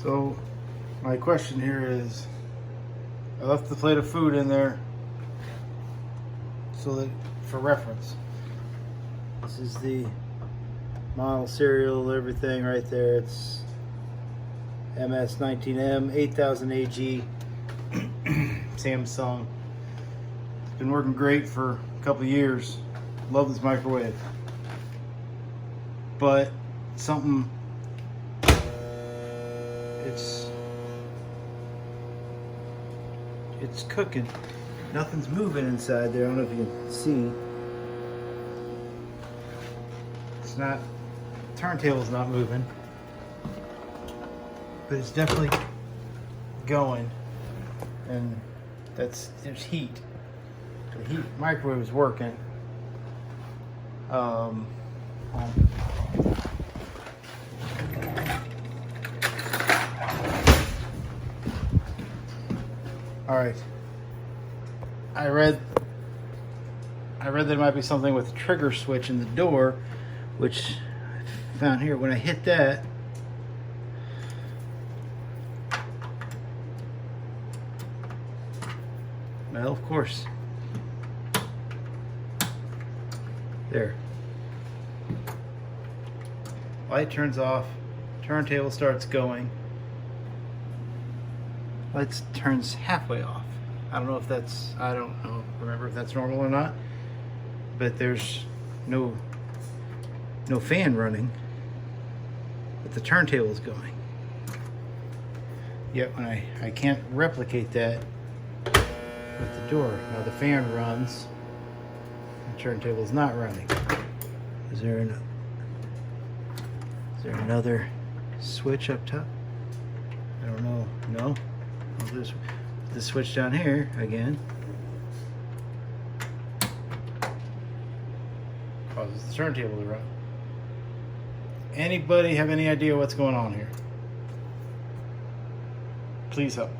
So my question here is, I left the plate of food in there so that for reference. This is the model, serial, everything right there. It's MS19M8000AG Samsung. It's been working great for a couple of years. Love this microwave. But something, it's cooking. Nothing's moving inside there. I don't know if you can see. It's not, turntable's not moving, but it's definitely going, and there's heat. The heat microwave is working. All right. I read there might be something with the trigger switch in the door, which I found here. When I hit that, well, of course, there. Light turns off, turntable starts going. Light turns halfway off. I don't know if that's, remember if that's normal or not, but there's no fan running, but the turntable is going. Yet when I can't replicate that with the door. Now the fan runs, the turntable is not running. Is there another switch up top? I don't know. No. There's the switch down here again. Causes the turntable to run. Anybody have any idea what's going on here? Please help.